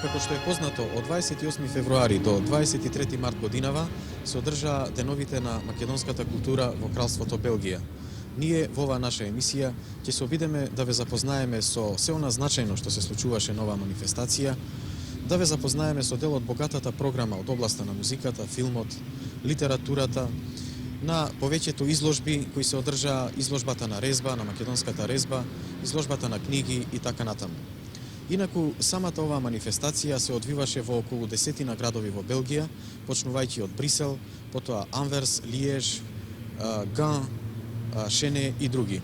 Како што е познато, од 28 февруари до 23 март годинава се одржаа деновите на македонската култура во Кралството Белгија. Ние во оваа наша емисија ќе се обидеме да ве запознаеме со се она значајно што се случуваше на оваа манифестација, да ве запознаеме со дел од богатата програма од областа на музиката, филмот, литературата, на повеќето изложби кои се одржаа, изложбата на резба, на македонската резба, изложбата на книги и така натаму. Инаку, самата оваа манифестација се одвиваше во околу 10 градови во Белгија, почнувајќи од Брисел, потоа Анверс, Лиеж, Ган, Шене и други.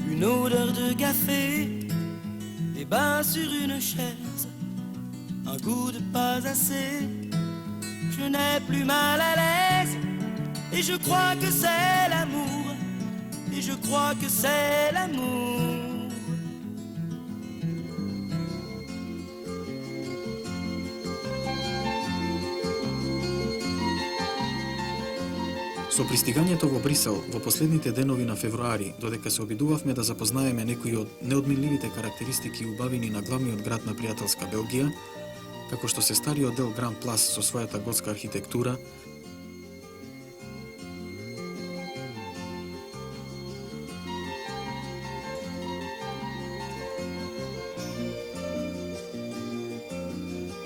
Une odeur de café, des bains sur une chaise, un goût de pas assez, je n'ai plus mal à l'aise, et je crois que c'est l'amour, et je crois que c'est l'amour. Со пристигањето во Брисел во последните денови на февруари, додека се обидувавме да запознаеме некои од неодминливите карактеристики и убавини на главниот град на пријателска Белгија, како што се стариот дел Гран Плас со својата готска архитектура,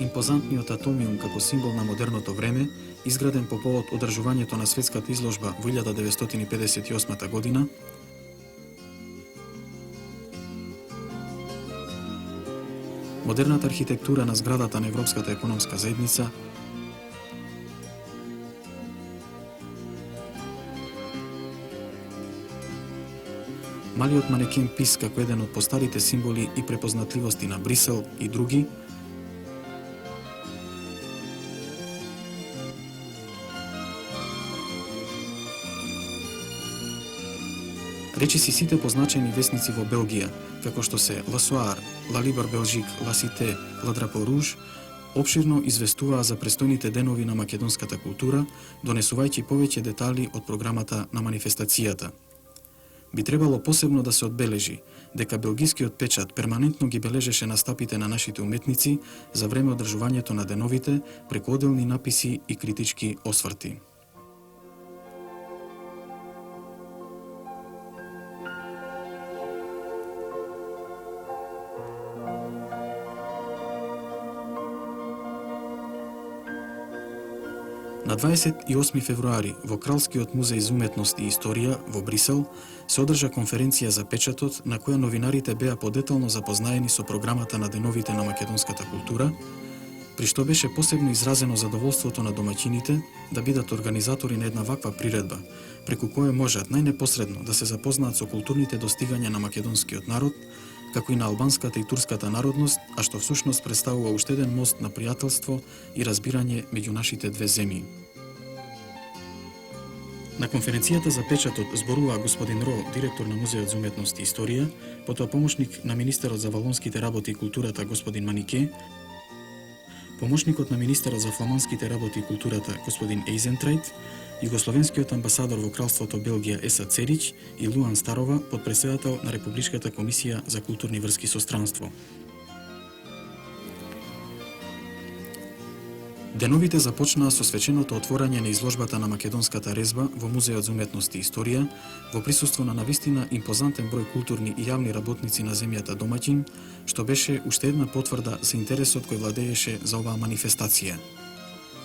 импозантниот Атомиум како символ на модерното време, изграден по повод одржувањето на светската изложба во 1958 година, модерната архитектура на зградата на Европската економска заедница, малиот манекен Пис како еден од постарите символи и препознатливости на Брисел и други, речиси сите позначени весници во Белгија, како што се La Soir, La Libre Belgique, La Cité, La Drapeau Rouge, опширно известуваа за престојните денови на македонската култура, донесувајќи повеќе детали од програмата на манифестацијата. Би требало посебно да се одбележи дека белгискиот печат перманентно ги бележеше настапите на нашите уметници за време одржувањето на деновите преку оделни написи и критички осврти. На 28 февруари во Кралскиот музеј за уметност и историја во Брисел се одржа конференција за печатот на која новинарите беа подетално запознаени со програмата на деновите на македонската култура, при што беше посебно изразено задоволството на домаќините да бидат организатори на една ваква приредба, преку која можат најнепосредно да се запознаат со културните достигања на македонскиот народ, како и на албанската и турската народност, а што всушност представува уште еден мост на пријателство и разбирање меѓу нашите две земји. На конференцијата за печатот зборува господин Ро, директор на Музеот за уметност и историја, потоа помошник на министерот за валонските работи и културата господин Манике, помошникот на министерот за фламандските работи и културата господин Ейзентрайт, југословенскиот амбасадор во Кралството Белгија Еса Церич и Луан Старова, подпредседател на Републичката комисија за културни врски со странство. Деновите започнаа со свеченото отворање на изложбата на македонската резба во Музеот за уметност и историја, во присуство на навистина импозантен број културни и јавни работници на земјата домаќин, што беше уште една потврда за интересот кој владееше за оваа манифестација.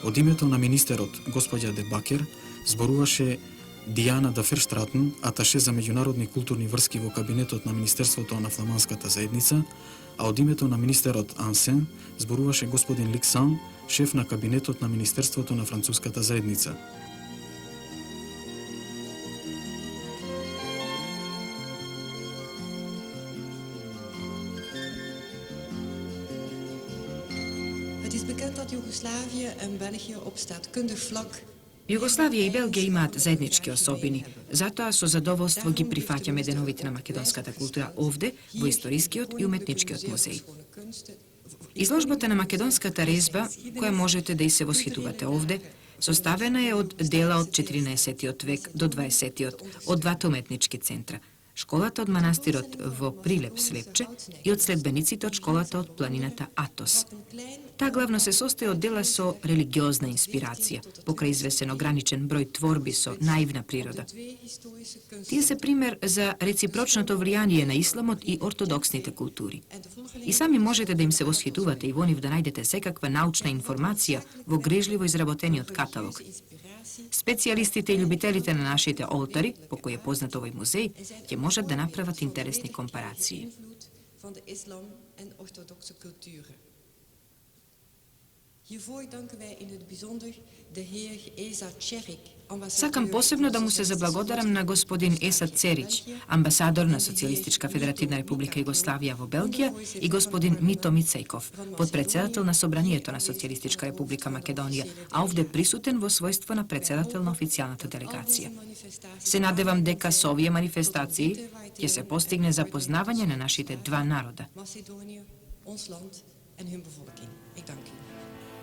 Од името на министерот, господја Де Бакер, зборуваше Дијана Даферштратен, аташе за меѓународни културни врски во кабинетот на Министерството на фламандската заедница, а од името на министерот Ансен зборуваше господин Ликсан, шеф на кабинетот на Министерството на француската заедница. Het is bekend dat Joegoslavië en België op staatkundig vlak Југославија и Белгија имаат заеднички особини, затоа со задоволство ги прифаќаме деновите на македонската култура овде, во Историскиот и Уметничкиот музеј. Изложбата на македонската резба, која можете да и се восхитувате овде, Составена е од дела од 14. век до 20. од двата уметнички центра. Школата од манастирот во Прилеп Слепче и од следбениците од школата од планината Атос. Таа главно се состои од дела со религиозна инспирација, покрај извесен ограничен број творби со наивна природа. Тие се пример за реципрочното влијание на исламот и ортодоксните култури. И сами можете да им се восхитувате и во нив да најдете секаква научна информација во грижливо изработениот каталог. Специјалистите и љубителите на нашите олтари, по кои е познат овој музеј, ќе можат да направат интересни компарации. Сакам посебно да му се заблагодарам на господин Еса Церич, амбасадор на Социјалистичка Федеративна Република Југославија во Белгија, и господин Мито Мицејков, подпредседател на Собранието на Социјалистичка Република Македонија, а овде присутен во својство на председател на официјалната делегација. Се надевам дека со овие манифестации ќе се постигне запознавање на нашите два народа.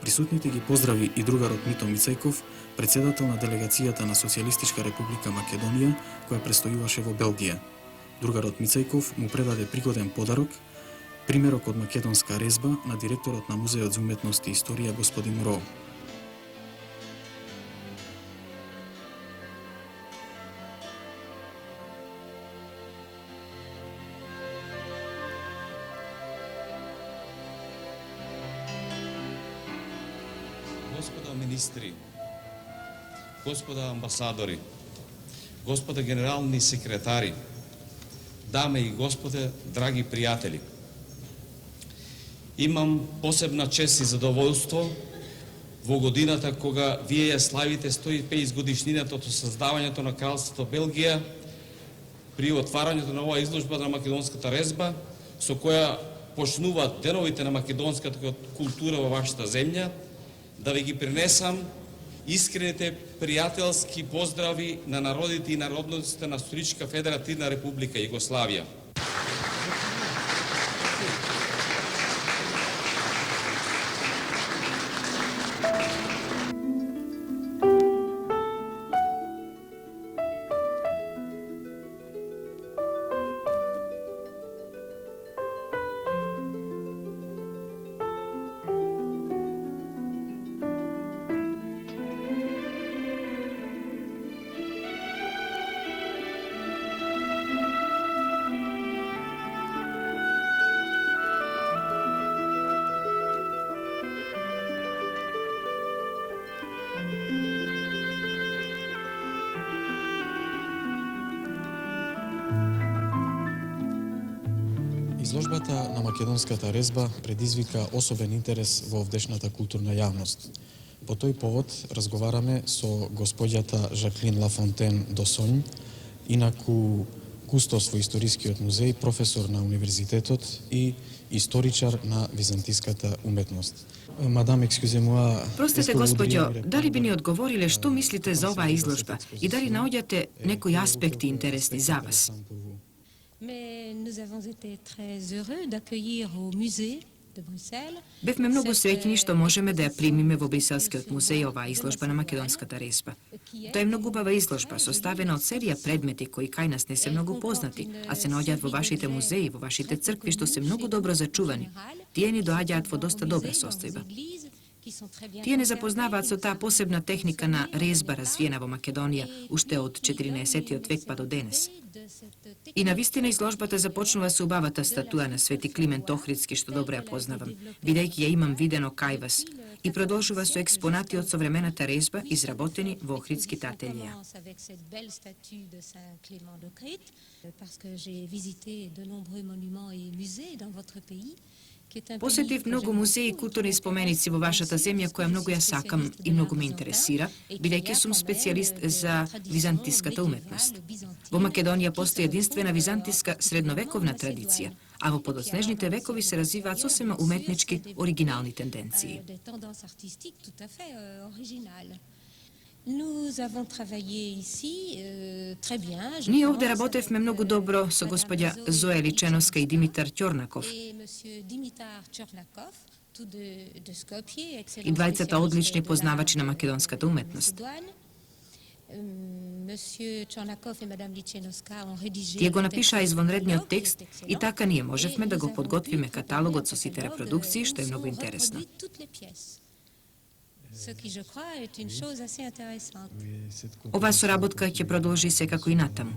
Присутните ги поздрави и другарот Мито Мицејков, председател на делегацијата на Социјалистичка Република Македонија, која престојуваше во Белгија. Другарот Мицејков му предаде пригоден подарок, примерок од македонска резба на директорот на Музејот за уметност и историја господин Ро. Господа министри, господа амбасадори, господа генерални секретари, даме и господа, драги пријатели. Имам посебна чест и задоволство во годината кога вие ја славите 150 годишнината од создавањето на Кралството Белгија, при отварањето на оваа изложба на македонската резба, со која почнуваат деновите на македонската култура во вашата земја, да ви ги принесам искрените пријателски поздрави на народите и народностите на Социјалистичка Федеративна Република Југославија. Изложбата на македонската резба предизвика особен интерес во овдешната културна јавност. По тој повод разговараме со господјата Жаклин Лафонтен Досонј, инаку кустос во Историскиот музеј, професор на универзитетот и историчар на византиската уметност. Мадам, excusez-moi. Простете, господјо, дали би ни одговориле што мислите за оваа изложба и дали наоѓате некои аспекти интересни за вас? Mais nous avons été très heureux d'accueillir au musée de Bruxelles. Бевме многу среќни што можеме да ја примиме во Бриселскиот музеј оваа изложба на македонската резба. Тоа е многу убава изложба, составена од серија предмети кои кај нас не се многу познати, а се наоѓаат во вашите музеи, во вашите цркви, што се многу добро зачувани. Тие ни доаѓаат во доста добра состојба. Тие не запознаваат со таа посебна техника на резба развиена во Македонија уште од 14. век па до денес. И навистина изложбата започнува со убавата статуа на Свети Климент Охридски, што добро ја познавам, бидејќи ја имам видено кај вас, и продолжува со експонати од современата резба изработени во Охридските ателиеа. Посетив многу музеи и културни споменици во вашата земја, која многу ја сакам и многу ме интересира, бидејќи сум специјалист за византиската уметност. Во Македонија постои единствена византиска средновековна традиција, а во подоцнежните векови се развиваат сосема уметнички оригинални тенденции. Ние овде работевме многу добро со господја Зоја Личеновска и Димитар Ќорнаков. tous de Skopje, И excellent двајцата одлични spécialiste de познавачи на l'art македонската уметност. macédoine. Monsieur Tchornakov et Madame Lichenowska ont rédigé Тие го un напишаа texte извонредниот catalogue текст qui est и excellent. така ние можевме Et да nous го avons подготвиме pu каталогот préparer со un сите catalogue репродукции, што е où многу sont интересно. reproduites toutes les pièces. Ce qui, je crois, est une chose assez intéressante. Оваа соработка ќе продолжи секако и натаму.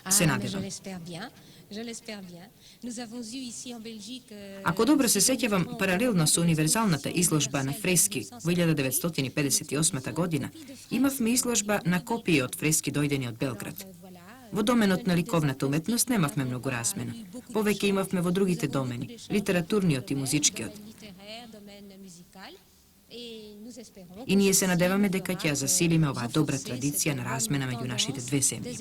Се mais je надевам. l'espère bien. Je l'espère bien. Nous avons eu ici en Belgique. Ако добро се сеќавам, паралелно со универзалната изложба на фрески во 1958 година, имавме изложба на копии од фрески дојдени од Белград. Во доменот на ликовната уметност немавме многу размена. Повеќе имавме во другите домени, литературниот и музичкиот. И ние се надеваме дека ќе ја засилиме оваа добра традиција на размена меѓу нашите две земји.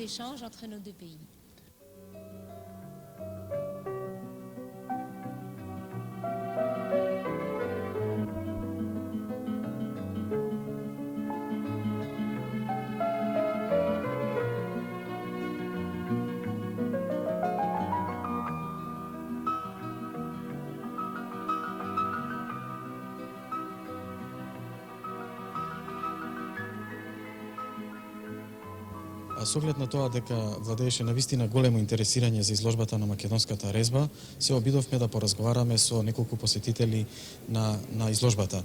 А со оглед на тоа дека владееше навистина големо интересирање за изложбата на македонската резба, се обидовме да поразговараме со неколку посетители на изложбата.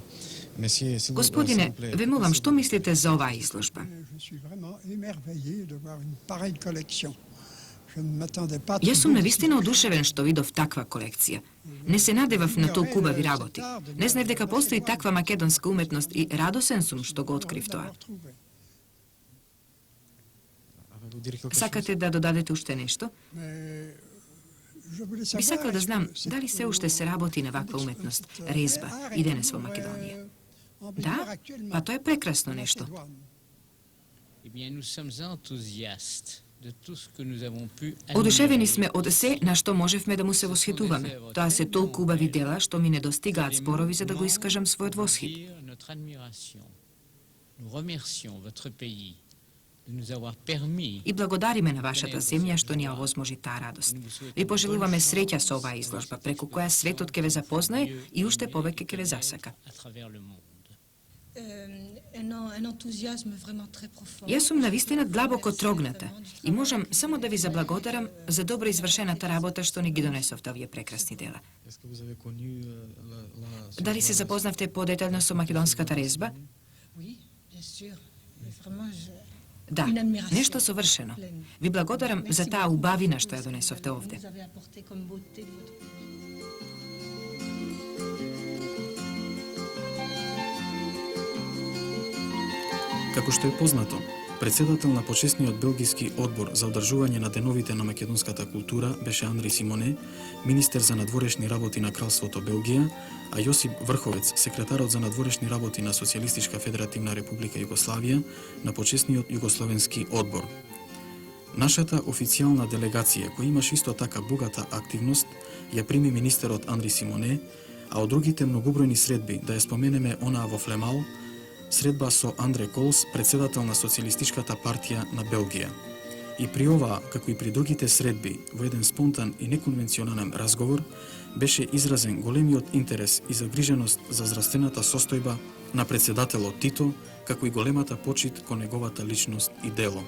Господине, ве молам, што мислите за оваа изложба? Јас сум навистина одушевен што видов таква колекција. Не се надевав на толку убави работи. Не знаев дека постои таква македонска уметност и радосен сум што го открив тоа. Сакате да додадете уште нешто? Би сакал да знам дали се уште се работи на ваква уметност, резба, и денес во Македонија. Да? Па тоа е прекрасно нешто. Одушевени сме од се на што можевме да му се восхитуваме. Тоа се толку убави дела што ми не достигаат зборови за да го искажам својот восхит. И благодариме на вашата земја што ни ја овозможи таа радост. Ви пожелуваме среќа со оваа изложба, преку која светот ќе ве запознае и уште повеќе ќе ве засака. Јас сум навистина длабоко трогната и можам само да ви заблагодарам за добро извршената работа што ни ги донесовте овие прекрасни дела. Дали се запознавте подетално со македонската резба? Да, нешто совршено. Ви благодарам за таа убавина што ја донесовте овде. Како што е познато, председател на почесниот белгиски одбор за одржување на деновите на македонската култура беше Андри Симоне, министер за надворешни работи на Кралството Белгија, а Јосип Врховец, секретарот за надворешни работи на Социјалистичка Федеративна Република Југославија, на почесниот југословенски одбор. Нашата официјална делегација, која имаше исто така богата активност, ја прими министерот Андри Симоне, а од другите многобројни средби, да ја споменеме онаа во Флемал, средба со Андре Колс, председател на Социјалистичката партија на Белгија. И при оваа, како и при другите средби, во еден спонтан и неконвенционален разговор, беше изразен големиот интерес и загриженост за здравствената состојба на председателот Тито, како и големата почит кон неговата личност и дело.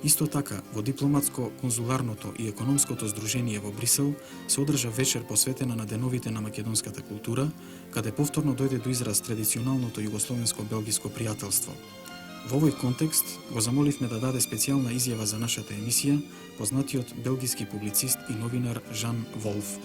Исто така, во дипломатско, конзуларното и економското здружение во Брисел се одржа вечер посветена на деновите на македонската култура, каде повторно дојде до израз традиционалното југословенско-белгиско пријателство. Во овој контекст го замоливме да даде специјална изјава за нашата емисија познатиот белгиски публицист и новинар Жан Волф.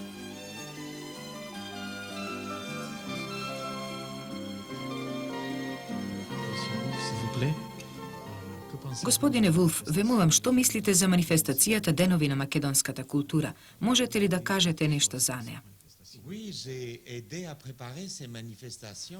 Господине Вулф, ве молам, што мислите за манифестацијата Денови на македонската култура? Можете ли да кажете нешто за неа?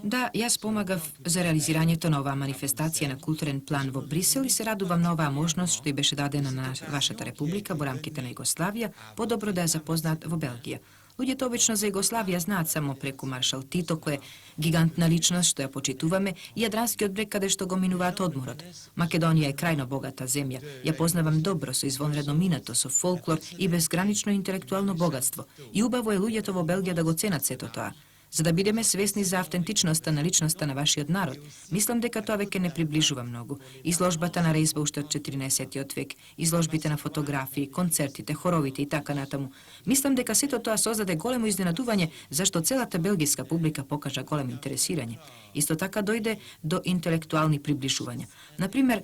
Да, јас помагав за реализирањето на оваа манифестација на културен план во Брисел и се радувам на оваа можност што и беше дадена на вашата република во рамките на Југославија, подобро да ја запознаат во Белгија. Луѓето обично за Југославија знаат само преку маршал Тито, кој е гигантна личност што ја почитуваме, и Јадранскиот брег каде што го минуваат одморот. Македонија е крајно богата земја. Ја познавам добро со извонредно минато, со фолклор и безгранично интелектуално богатство. И убаво е луѓето во Белгија да го ценат сето тоа. за да бидеме свесни за автентичноста на личноста на вашиот народ. Мислам дека тоа веќе не приближува многу. Изложбата на резба уште од 14 век, изложбите на фотографии, концертите, хоровите и така натаму. Мислам дека сето тоа создаде големо изненадување зашто целата белгиска публика покажа големо интересирање. Исто така дојде до интелектуални приближувања. Например,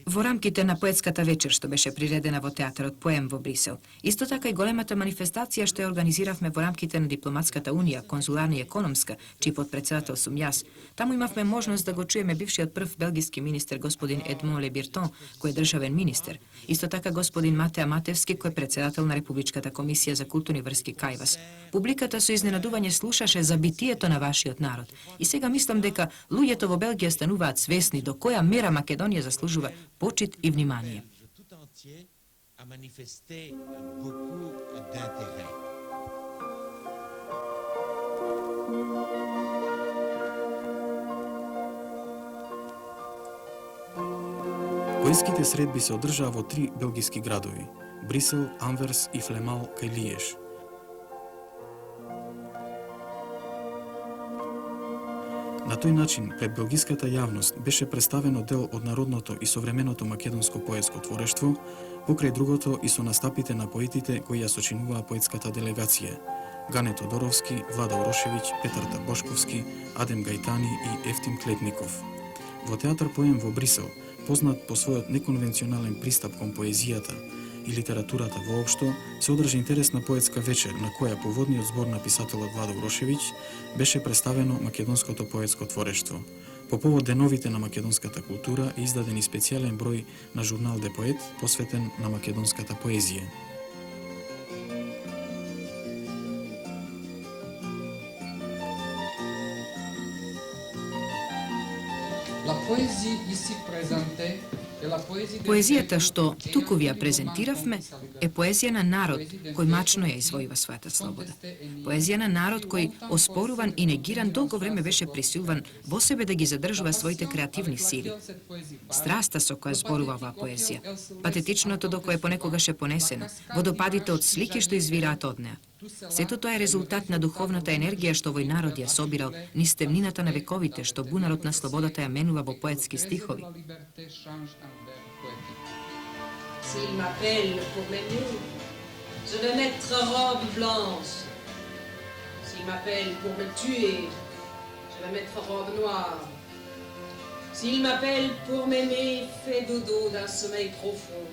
во рамките на поетската вечер што беше приредена во театарот Поем во Брисел. Исто така и големата манифестација што ја организиравме во рамките на Дипломатската унија, конзуларна и економска, чиј подпредседател сум јас. Таму имавме можност да го чуеме бившиот прв белгиски министер господин Едмон Лебиртон, кој е државен министер. Исто така господин Матеа Матевски, кој е председател на Републичката комисија за културни врски Кајвас. Публиката со изненадување слушаше за битието на вашиот народ. И сега мислам дека луѓето во Белгија стануваат свесни до која мера Македонија заслужува почит и внимание. Поетските средби се одржаа во 3 белгиски градови – Брисел, Анверс и Флемал кај Лиеж. На тој начин, пред белгиската јавност беше представено дел од народното и современото македонско поетско творештво, покрај другото и со настапите на поетите кои ја сочинуваа поетската делегација – Гане Тодоровски, Влада Урошевиќ, Петар Табошковски, Адем Гајтани и Ефтим Клетников. Во театар Поем во Брисел, познат по својот неконвенционален пристап кон поезијата и литературата воопшто, се одржа интересна поетска вечер на која по водниот збор на писателот Влада Урошевиќ беше представено македонското поетско творештво. По повод деновите на македонската култура е издаден и специјален број на журнал Де Поет посветен на македонската поезија. Поезијата што туку ви ја презентиравме е поезија на народ кој мачно ја извојува својата слобода. Поезија на народ кој оспоруван и негиран долго време беше присилван во себе да ги задржува своите креативни сили. Страста со која зборува оваа поезија, патетичното до кое понекогаш е понесена, водопадите од слики што извираат од неа. Сето тоа е резултат на духовната енергија што овој народ ја собирал низ темнината на вековите, што бунарот на слободата ја менува во поетски стихови. S'il m'appelle pour m'aimer, je vais mettre robe blanche. S'il m'appelle pour me tuer, je vais mettre robe noire. S'il m'appelle pour m'aimer, fais dodo d'un sommeil profond.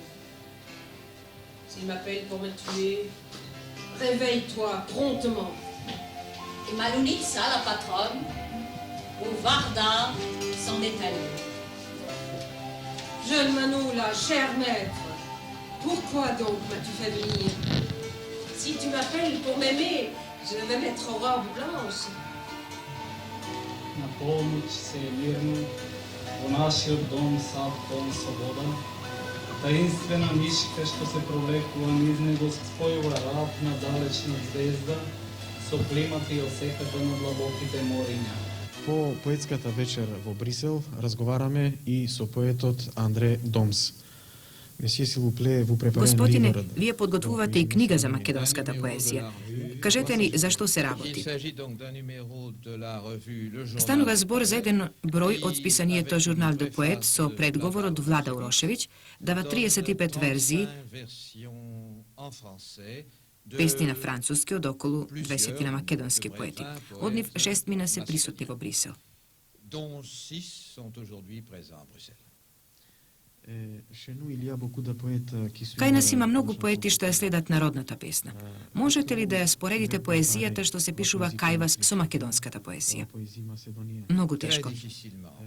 S'il m'appelle pour me tuer, réveille-toi promptement. Et Malounitsa, la patronne, au Varda, s'en est allée. Jeune Manoula, cher maître, pourquoi donc m'as-tu fait venir? Si tu m'appelles pour m'aimer, je vais mettre robe blanche. На полноќ се е мирно, во нашиот дом сад дом слобода, таинствена мишка што се провлекува низ него спојува равна далечна звезда со климата и осеката на длабоките мориња. По поетската вечер во Брисел разговараме и со поетот Андре Домс. Господине, вие подготвувате и книга за македонската поезија. Кажете ни зашто се работи. Станува збор за еден број од списанието Журнал де Поет со предговор од Влада Урошевиќ, дава 35 верзии, песни на француски од околу 20 на македонски поети. Од нив 6 мина се присутни во Брисел. Кај нас има многу поети што ја следат народната песна. Можете ли да ја споредите поезијата што се пишува кај вас со македонската поезија? Многу тешко.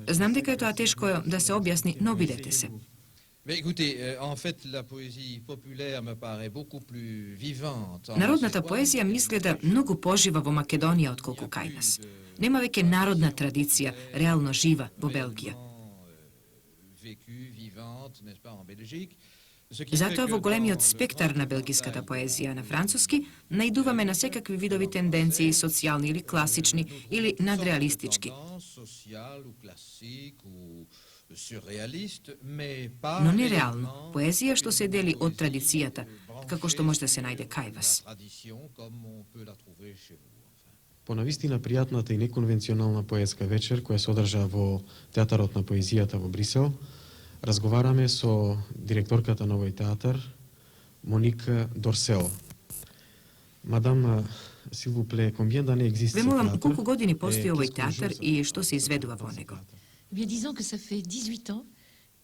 Знам дека е тоа тешко да се објасни, но обидете се. Народната поезија ми изгледа многу пожива во Македонија отколку кај нас. Нема веќе народна традиција, реално жива во Белгија. Затоа во големиот спектар на белгиската поезија на француски наидуваме на секакви видови тенденции, социјални или класични или надреалистички. Но не реално, поезија што се дели од традицијата, како што може да се најде кај вас. По навистина пријатната и неконвенционална поетска вечер која се одржа во Театарот на поезијата во Брисел, разговараме со директорката на овој театар, Моника Дорсел. Мадам Силвупле, комбиен да не екзистира Ве молам, театар? колку години постои овој театар и што се изведува во него? Eh bien, disons que ça fait 18 ans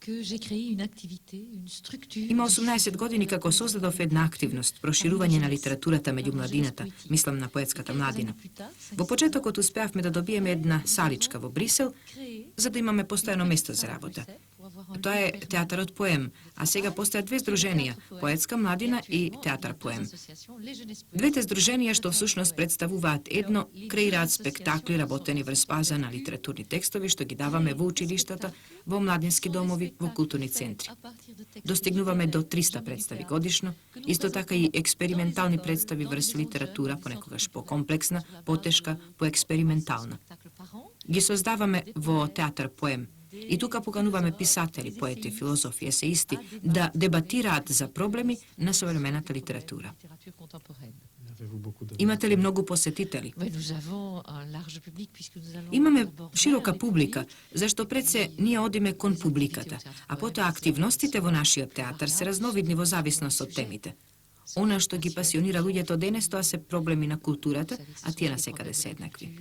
que j'ai créé une activité, une structure. Има 18 години како создадов една активност, проширување на литературата меѓу младината, мислам на поетската младина. Во почетокот успеавме да добиеме една саличка во Брисел, за да имаме постојано место за работа. Тоа е Театарот Поем, а сега постојат две здруженија, Поетска младина и Театар Поем. Двете здруженија што всушност представуваат едно, креираат спектакли работени врз база на литературни текстови што ги даваме во училиштата, во младински домови, во културни центри. Достигнуваме до 300 представи годишно, исто така и експериментални представи врз литература, понекогаш покомплексна, потешка, поекспериментална. Ги создаваме во Театар Поем. И тука покануваме писатели, поети, филозофи, есеисти да дебатираат за проблеми на современата литература. Имате ли многу посетители? Имаме широка публика, зашто пред се ние одиме кон публиката, а потоа активностите во нашиот театар се разновидни во зависност од темите. Она што ги пасионира луѓето денес, тоа се проблеми на културата, а тие насекаде се еднакви.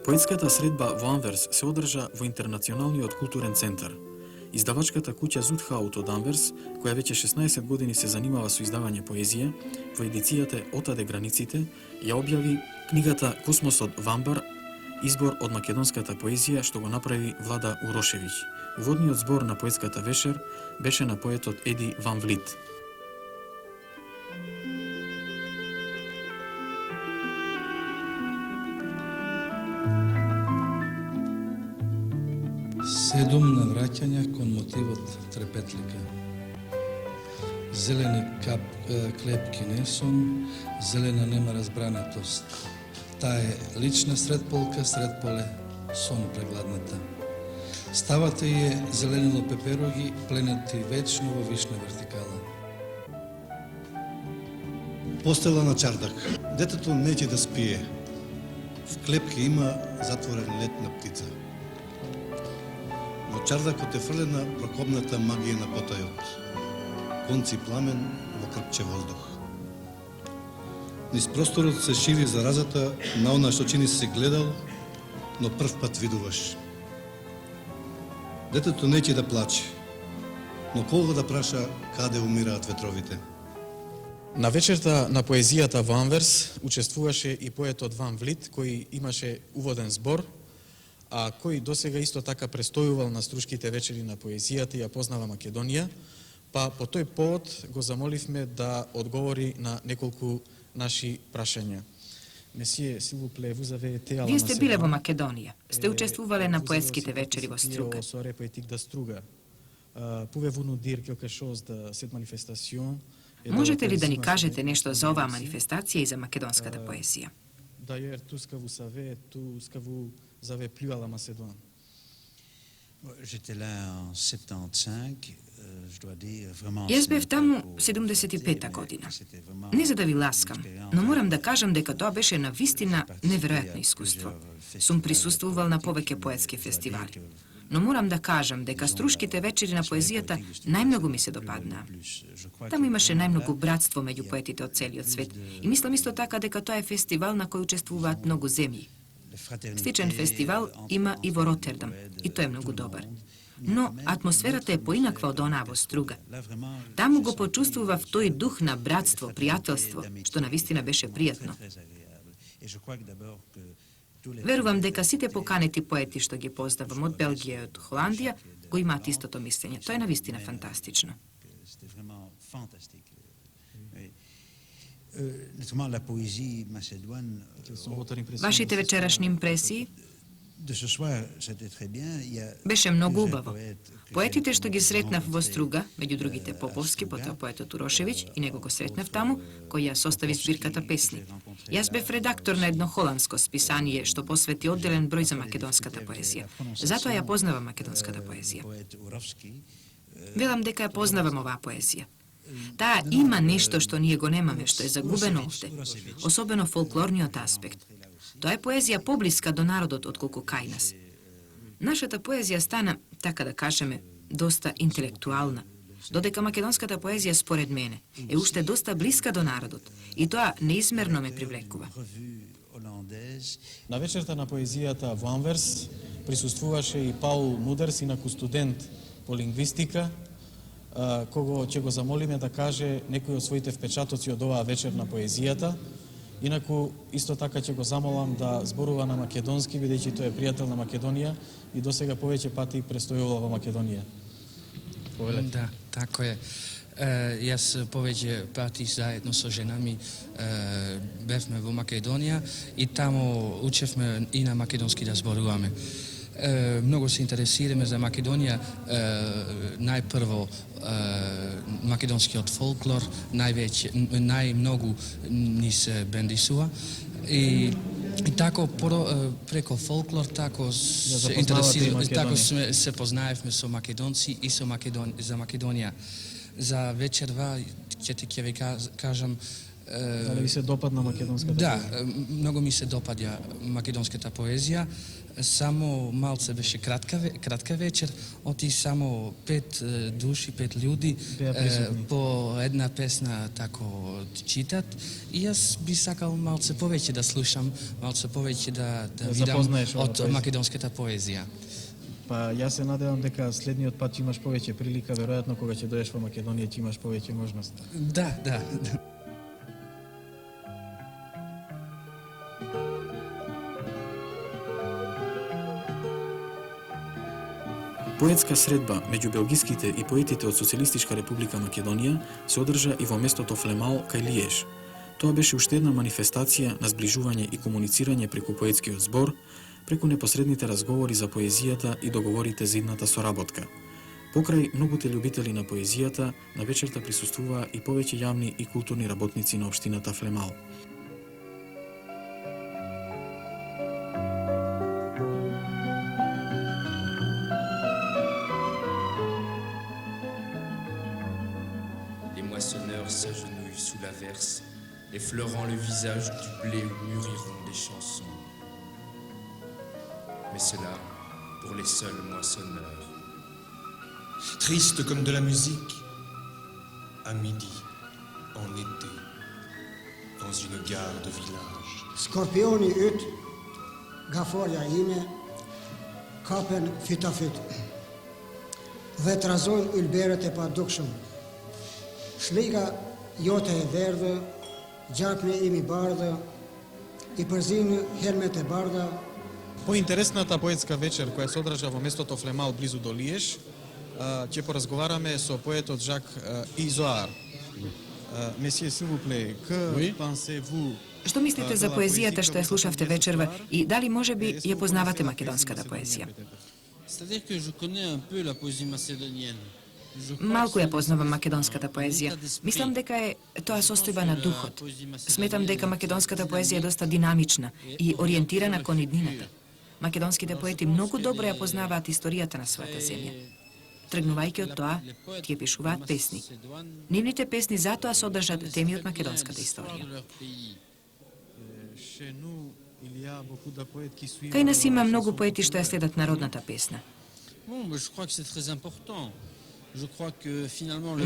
Поетската средба во Анверс се одржа во Интернационалниот културен центар. Издавачката куќа Зутхаут од Анверс, која веќе 16 години се занимава со издавање поезија, во едицијата Отаде границите, ја објави книгата Космосот Вамбар, избор од македонската поезија што го направи Влада Урошевиќ. Уводниот збор на поетската вечер беше на поетот Еди Ван Влит. Седум навраќања кон мотивот трепетлика. Зелени клепки не сум, зелена нема разбранатост. Таа е лична средполка, средполе, сон прегладната. Ставата е зеленило пепероги, пленати вечно во вишна вертикала. Постела на чардак. Детето неќе да спие. В клепки има затворен лет на птица. Во чардакот е фрлена прокопната магија на потајот. Конци пламен во крпче воздух. Низ просторот се шири заразата на она што чини се гледал, но прв пат видуваш. Детето неќе да плаче, но кого да праша каде умираат ветровите. На вечерта на поезијата во Анверс учествуваше и поетот Ван Влит, кој имаше уводен збор, а кој досега исто така престојувал на струшките вечери на поезијата и ја познава Македонија, па по тој повод го замоливме да одговори на неколку наши прашања. Месие Силвупле, vous avez été à la Вие сте биле во Македонија, сте учествувале на поетските вечери во Струга. Soirée poétique da Struga. Pouvez-vous nous dire quelque chose de cette manifestation? Можете ли да ни кажете нешто за оваа манифестација и за македонската поезија? D'ailleurs, tout ce que vous savez, tout ce que vous avez plu à la Macédoine. J'étais là en 75, je dois dire vraiment. Јас бев таму 75-та година. Не за да ви ласкам, но морам да кажам дека тоа беше на вистина неверојатно искуство. Сум присуствувал на повеќе поетски фестивали. Но морам да кажам дека струшките вечери на поезијата најмногу ми се допаднаа. Таму имаше најмногу братство меѓу поетите од целиот свет и мислам исто така дека тоа е фестивал на кој учествуваат многу земји. Сличен фестивал има и во Ротердам и тој е многу добар. Но атмосферата е поинаква од онаа во Струга. Таму го почувствував тој дух на братство, пријателство, што навистина беше пријатно. Верувам дека сите поканети поети што ги познавам од Белгија и од Холандија го имаат истото мислење. Тоа е навистина фантастично. Вашите вечерашни импресии? Беше многу убаво. Поетите што ги сретнав во Струга, меѓу другите Поповски, потоа поетот Урошевиќ, и него го сретнав таму, кој ја состави збирката песни. Јас бев редактор на едно холандско списание што посвети одделен број за македонската поезија. Затоа ја познавам македонската поезија. Велам дека ја познавам оваа поезија. Таа има нешто што ние го немаме, што е загубено овде, особено фолклорниот аспект. Тоа е поезија поблиска до народот отколку кај нас. Нашата поезија стана, така да кажеме, доста интелектуална, додека македонската поезија, според мене, е уште доста блиска до народот и тоа неизмерно ме привлекува. На вечерта на поезијата во Анверс присуствуваше и Паул Мудерс, инаку студент по лингвистика, кого ќе го замолиме да каже некои од своите впечатоци од оваа вечер на поезијата. Инаку, исто така ќе го замолам да зборува на македонски, бидејќи тој е пријател на Македонија и досега повеќе пати престојувал во Македонија. Да, тако е. Јас повеќе пати заедно со жена ми бевме во Македонија и таму учевме и на македонски да зборуваме. Многу се интересираме за Македонија, најпрво македонскиот фолклор, најмногу ни се бендисува и тако преко фолклор тако се интересираме, тако се познаевме со македонци и за Македонија. За вечерва ќе ви кажам. Дали ви се допадна македонската поезија? Да, многу ми се допаѓа македонската поезија. Само малце беше кратка вечер, оти само 5 души, 5 људи по една песна тако читат и јас би сакал малце повеќе да слушам, малце повеќе да видам од македонската поезија. Па јас се надевам дека следниот пат ќе имаш повеќе прилика, веројатно кога ќе дојдеш во Македонија ќе имаш повеќе можност. Да. Поетска средба меѓу белгиските и поетите од Социјалистичка република Македонија се одржа и во местото Флемал кај Лиеж. Тоа беше уште една манифестација на зближување и комуницирање преку поетскиот збор, преку непосредните разговори за поезијата и договорите за идната соработка. Покрај многуте љубители на поезијата, на вечерта присуствуваа и повеќе јавни и културни работници на општината Флемал. S'agenouillent sous l'averse, effleurant le visage du blé où mûriront des chansons. Mais cela pour les seuls moissonneurs. Triste comme de la musique, à midi, en été, dans une gare de village. Skorpioni yt, gaforja ime, kapen fytafyt, dhe trazojnë ylberet e padukshëm. Shliga jote e verdhë, gjakne imi bardhë, и прзини хелмет е барда. Поинтересната поетска вечер која се одржа во местото Флемал близу до Лиеж, ќе поразговараме со поетот Жак Изоар. Месие, s'il vous plaît, que pensez-vous? Што мислите за поезијата што ја слушавте вечерва и дали можеби ја познавате македонската поезија? C'est-à-dire que je connais un peu la poésie macédonienne. Малку ја познавам македонската поезија. Мислам дека е тоа состојба на духот. Сметам дека македонската поезија е доста динамична и ориентирана кон иднината. Македонските поети многу добро ја познаваат историјата на својата земја. Тргнувајќи од тоа, тие пишуваат песни. Нивните песни затоа содржат теми од македонската историја. Кај нас има многу поети што ја следат народната песна.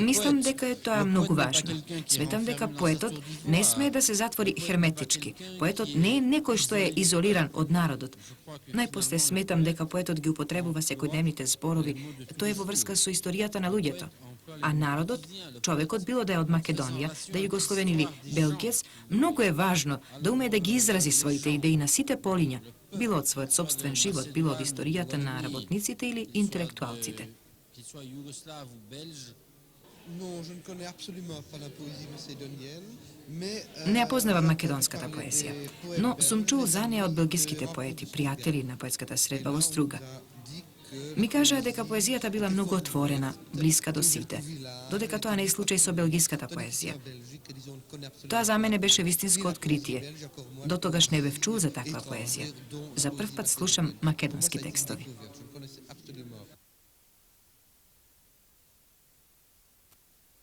Мислам дека е тоа многу важно. Сметам дека поетот не смее да се затвори херметички. Поетот не е некој што е изолиран од народот. Најпосле сметам дека поетот ги употребува секојдневните зборови, тоа е во врска со историјата на луѓето. А народот, човекот било да е од Македонија, да е југословен или белгиец, многу е важно да умее да ги изрази своите идеи на сите полиња, било од својот собствен живот, било од историјата на работниците или интелектуалците. Soit yougoslave ou belge. Non, je ne connais absolument pas la poésie macédonienne, mais не ја познавам македонската поезија, но сум чул за неа од белгиските поети, пријатели на поетската средба во Струга. Ми кажаа дека поезијата била многу отворена, блиска до сите, додека тоа не е случај со белгиската поезија. Тоа за мене беше вистинско откритие. До тогаш не бев чул за таква поезија. За прв пат слушам македонски текстови.